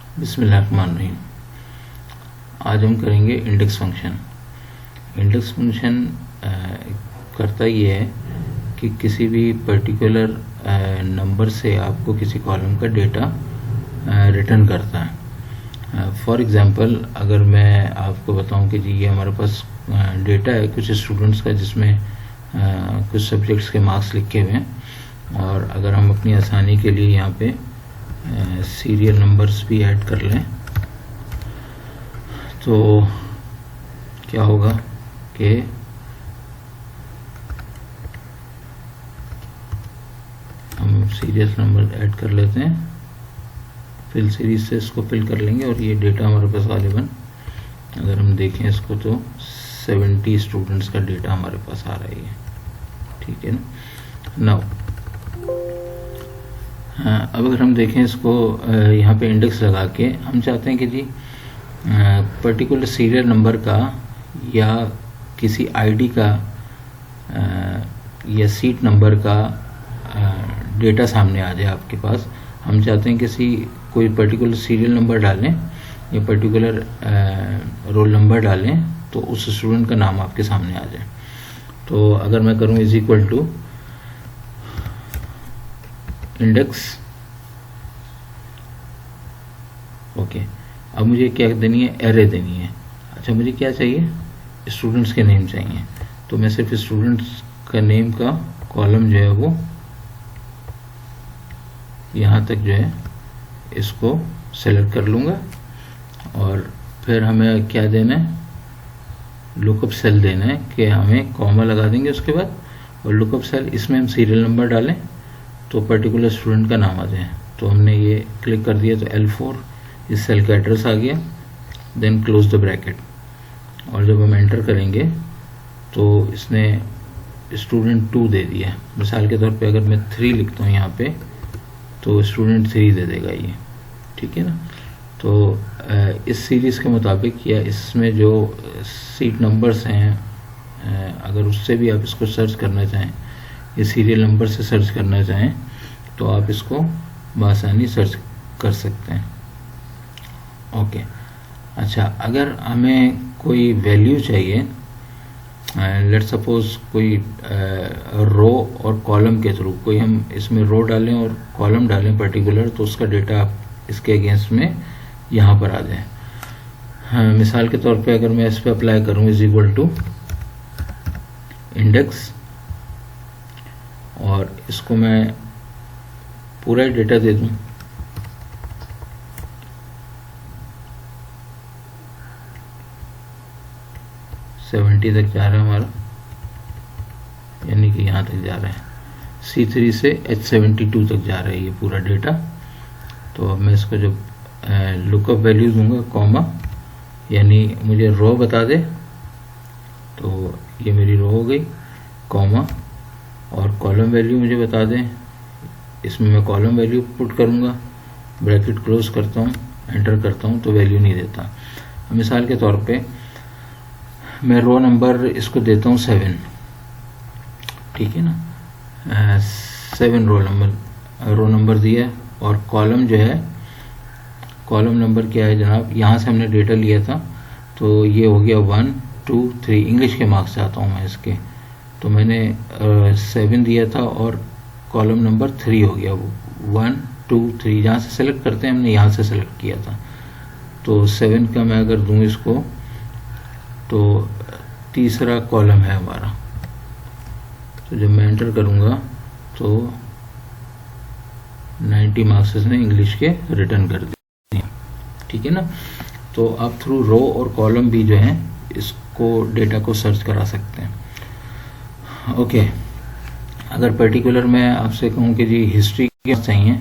बिस्मिल्लाहिर्रहमानिर्रहीम। आज हम करेंगे इंडेक्स फंक्शन। इंडेक्स फंक्शन करता ये है कि किसी भी पर्टिकुलर नंबर से आपको किसी कॉलम का डेटा रिटर्न करता है। फॉर एग्ज़ाम्पल, अगर मैं आपको बताऊं कि जी ये हमारे पास डेटा है कुछ स्टूडेंट्स का, जिसमें कुछ सब्जेक्ट्स के मार्क्स लिखे हुए हैं, और अगर हम अपनी आसानी के लिए यहाँ पे सीरियल नंबर्स भी ऐड कर लें तो क्या होगा कि हम सीरियल नंबर ऐड कर लेते हैं, फिल सीरीज से इसको फिल कर लेंगे और ये डेटा हमारे पास गालिबन अगर हम देखें इसको तो 70 स्टूडेंट्स का डेटा हमारे पास आ रहा है। ठीक है ना। नाउ अब अगर हम देखें इसको यहाँ पे इंडेक्स लगा के हम चाहते हैं कि जी पर्टिकुलर सीरियल नंबर का या किसी आईडी का या सीट नंबर का डेटा सामने आ जाए आपके पास। हम चाहते हैं किसी कोई पर्टिकुलर सीरियल नंबर डालें या पर्टिकुलर रोल नंबर डालें तो उस स्टूडेंट का नाम आपके सामने आ जाए। तो अगर मैं करूँ is equal to index, okay, अब मुझे क्या देनी है, एरे देनी है। अच्छा, मुझे क्या चाहिए, स्टूडेंट्स के नेम चाहिए, तो मैं सिर्फ स्टूडेंट्स का नेम का कॉलम जो है वो यहाँ तक जो है इसको सेलेक्ट कर लूँगा, और फिर हमें क्या देना है, लुकअप सेल देना है कि हमें कॉमा लगा देंगे उसके बाद, और लुकअप सेल इसमें हम सीरियल नंबर डालें तो पर्टिकुलर स्टूडेंट का नाम आ जाए। तो हमने ये क्लिक कर दिया तो L4 इस सेल का एड्रेस आ गया, देन क्लोज द ब्रैकेट, और जब हम एंटर करेंगे तो इसने स्टूडेंट 2 दे दिया। मिसाल के तौर पे अगर मैं 3 लिखता हूँ यहाँ पे तो स्टूडेंट 3 दे देगा ये। ठीक है ना। तो इस सीरीज़ के मुताबिक या इसमें जो सीट नंबर्स हैं, अगर उससे भी आप इसको सर्च करना चाहें, ये सीरियल नंबर से सर्च करना चाहें तो आप इसको बआसानी सर्च कर सकते हैं। ओके। अच्छा, अगर हमें कोई वैल्यू चाहिए, लेट सपोज कोई रो और कॉलम के थ्रू कोई हम इसमें रो डालें और कॉलम डालें पर्टिकुलर, तो उसका डेटा आप इसके अगेंस्ट में यहाँ पर आ जाए। हाँ, मिसाल के तौर पे अगर मैं इस पर अप्लाई करूँ इज इक्वल टू इंडेक्स, और इसको मैं पूरा डेटा दे दूं, सेवेंटी तक जा रहा है हमारा, यानी कि यहाँ तक जा रहा है, C3 से H72 तक जा रहा है ये पूरा डेटा। तो अब मैं इसको जब लुकअप वैल्यू दूंगा, कॉमा, यानी मुझे रो बता दे, तो ये मेरी रो हो गई, कॉमा, और कॉलम वैल्यू मुझे बता दें, इसमें मैं कॉलम वैल्यू पुट करूँगा, ब्रैकेट क्लोज करता हूँ, एंटर करता हूँ तो वैल्यू नहीं देता। मिसाल के तौर पे मैं रो नंबर इसको देता हूँ 7, ठीक है ना, 7 रो नंबर दिया है, और कॉलम जो है, कॉलम नंबर क्या है जनाब, यहाँ से हमने डेटा लिया था तो ये हो गया 1 2 3, इंग्लिश के मार्क्स चाहता हूँ मैं इसके, तो मैंने 7 दिया था और कॉलम नंबर 3 हो गया, 1 2 3, जहाँ से सेलेक्ट करते हैं हमने यहाँ से सेलेक्ट किया था। तो 7 का मैं अगर दूँ इसको तो तीसरा कॉलम है हमारा, तो जब मैं एंटर करूँगा तो 90 मार्क्स ने इंग्लिश के रिटर्न कर दिए। ठीक है ना। तो आप थ्रू रो और कॉलम भी जो है इसको डेटा को सर्च करा सकते हैं। ओके। अगर पर्टिकुलर मैं आपसे कहूँ कि जी हिस्ट्री के चाहिए,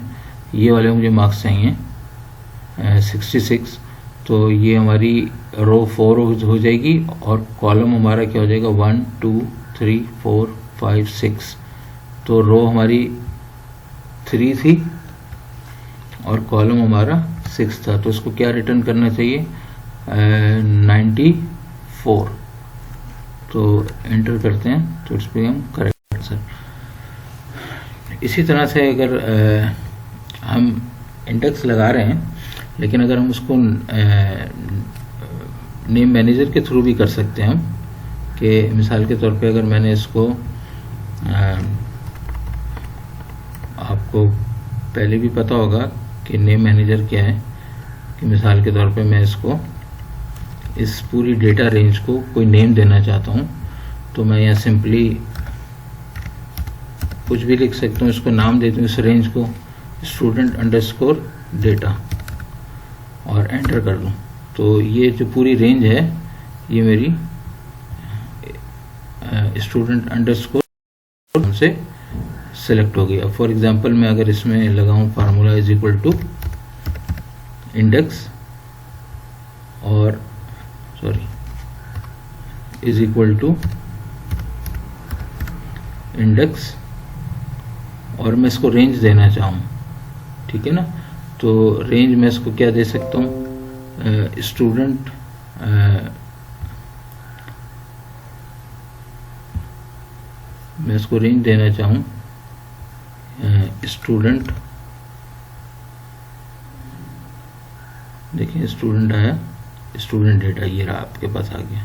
ये वाले मुझे मार्क्स चाहिए 66, तो ये हमारी रो 4 हो जाएगी और कॉलम हमारा क्या हो जाएगा, 1 2 3 4 5 6। तो रो हमारी 3 थी और कॉलम हमारा 6 था, तो इसको क्या रिटर्न करना चाहिए, 94। तो एंटर करते हैं तो इट्स बिकम करेक्ट आंसर। इसी तरह से अगर हम इंडेक्स लगा रहे हैं लेकिन अगर हम उसको नेम मैनेजर के थ्रू भी कर सकते हैं हम, कि मिसाल के तौर पे अगर मैंने इसको आपको पहले भी पता होगा कि नेम मैनेजर क्या है, कि मिसाल के तौर पे मैं इसको इस पूरी डेटा रेंज को कोई नेम देना चाहता हूँ, तो मैं यहाँ सिंपली कुछ भी लिख सकता हूँ, इसको नाम देता हूँ इस रेंज को स्टूडेंट अंडरस्कोर डेटा और एंटर कर दूँ। तो ये जो पूरी रेंज है ये मेरी स्टूडेंट अंडरस्कोर से सेलेक्ट हो गई। अब फॉर एग्जांपल मैं अगर इसमें लगाऊं formula is equal to index और इज इक्वल टू इंडेक्स और मैं इसको रेंज देना चाहूँ, ठीक है ना, तो रेंज में इसको क्या दे सकता हूँ, स्टूडेंट मैं इसको रेंज देना चाहूँ स्टूडेंट, देखिए स्टूडेंट आया, स्टूडेंट डेटा ये रहा आपके पास आ गया,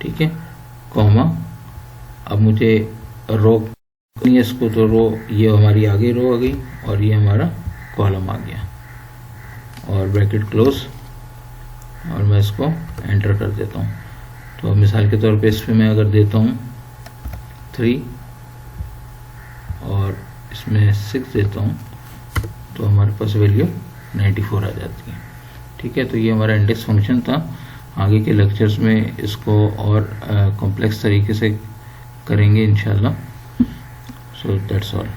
ठीक है, कॉमा। अब मुझे रो नहीं है इसको, तो रो ये हमारी आगे रो आ गई और ये हमारा कॉलम आ गया और ब्रैकेट क्लोज और मैं इसको एंटर कर देता हूँ। तो मिसाल के तौर पे इस पर मैं अगर देता हूँ 3 और इसमें 6 देता हूँ तो हमारे पास वैल्यू 94 आ जाती है, ठीक है। तो ये हमारा इंडेक्स फंक्शन था। आगे के लेक्चर्स में इसको और कॉम्प्लेक्स तरीके से करेंगे इंशाल्लाह। So that's all.